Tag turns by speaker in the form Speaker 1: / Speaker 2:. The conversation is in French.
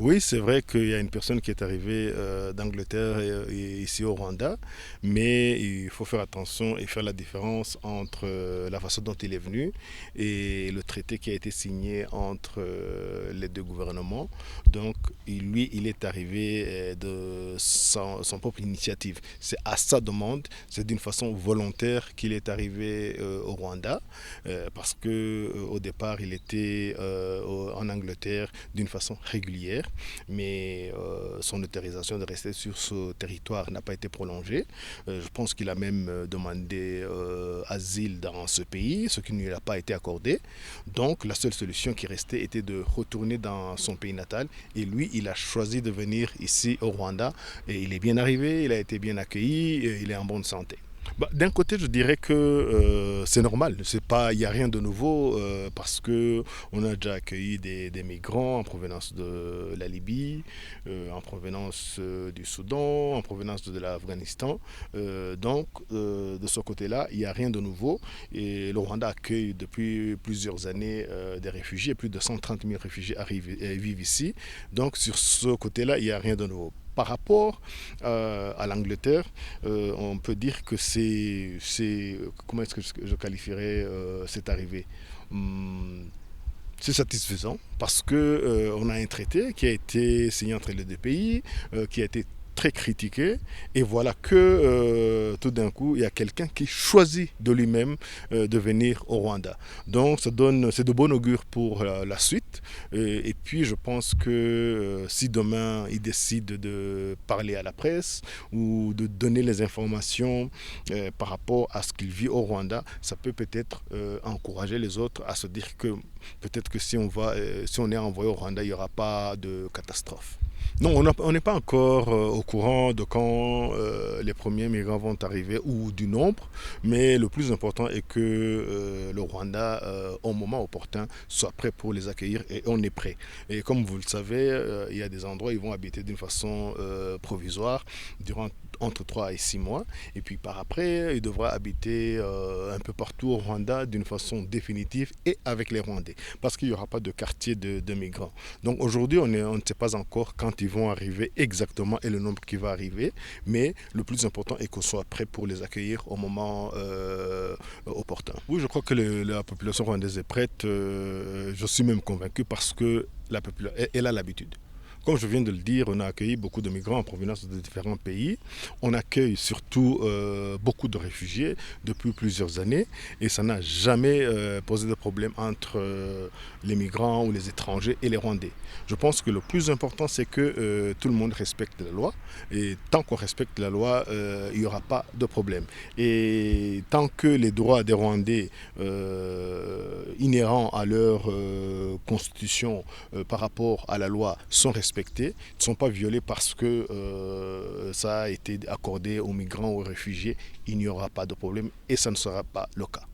Speaker 1: Oui, c'est vrai qu'il y a une personne qui est arrivée d'Angleterre et ici au Rwanda, mais il faut faire attention et faire la différence entre la façon dont il est venu et le traité qui a été signé entre les deux gouvernements. Donc, lui, il est arrivé de son propre initiative. C'est à sa demande, c'est d'une façon volontaire qu'il est arrivé au Rwanda, parce que au départ, il était en Angleterre d'une façon régulière, mais son autorisation de rester sur ce territoire n'a pas été prolongée. Je pense qu'il a même demandé asile dans ce pays, ce qui ne lui a pas été accordé. Donc la seule solution qui restait était de retourner dans son pays natal. Et lui, il a choisi de venir ici au Rwanda. Et il est bien arrivé, il a été bien accueilli, et il est en bonne santé. Bah, d'un côté, je dirais que c'est normal. C'est pas, il n'y a rien de nouveau parce que on a déjà accueilli des migrants en provenance de la Libye, en provenance du Soudan, en provenance de l'Afghanistan. De ce côté-là, il n'y a rien de nouveau. Et le Rwanda accueille depuis plusieurs années des réfugiés. Plus de 130 000 réfugiés arrivent, vivent ici. Donc, sur ce côté-là, il n'y a rien de nouveau. Par rapport à l'Angleterre, on peut dire que comment est-ce que je qualifierais cette arrivée? Hum, c'est satisfaisant parce que on a un traité qui a été signé entre les deux pays, qui a été très critiqué, et voilà que tout d'un coup il y a quelqu'un qui choisit de lui-même de venir au Rwanda. Donc ça donne, c'est de bon augure pour la suite. Et puis je pense que si demain il décide de parler à la presse ou de donner les informations par rapport à ce qu'il vit au Rwanda, ça peut peut-être encourager les autres à se dire que peut-être que si on est envoyé au Rwanda, il n'y aura pas de catastrophe. Non, on n'est pas encore au courant de quand les premiers migrants vont arriver ou du nombre, mais le plus important est que le Rwanda, au moment opportun, soit prêt pour les accueillir, et on est prêt. Et comme vous le savez, il y a des endroits où ils vont habiter d'une façon provisoire durant entre 3 et 6 mois, et puis par après, il devra habiter un peu partout au Rwanda d'une façon définitive et avec les Rwandais, parce qu'il n'y aura pas de quartier de migrants. Donc aujourd'hui, on ne sait pas encore quand ils vont arriver exactement et le nombre qui va arriver, mais le plus important est qu'on soit prêt pour les accueillir au moment opportun. Oui, je crois que la population rwandaise est prête. Je suis même convaincu parce que la population, elle a l'habitude. Comme je viens de le dire, on a accueilli beaucoup de migrants en provenance de différents pays. On accueille surtout beaucoup de réfugiés depuis plusieurs années, et ça n'a jamais posé de problème entre les migrants ou les étrangers et les Rwandais. Je pense que le plus important, c'est que tout le monde respecte la loi, et tant qu'on respecte la loi, il n'y aura pas de problème. Et tant que les droits des Rwandais inhérents à leur constitution par rapport à la loi sont respectés, ne sont pas violés parce que ça a été accordé aux migrants, aux réfugiés, il n'y aura pas de problème et ça ne sera pas le cas.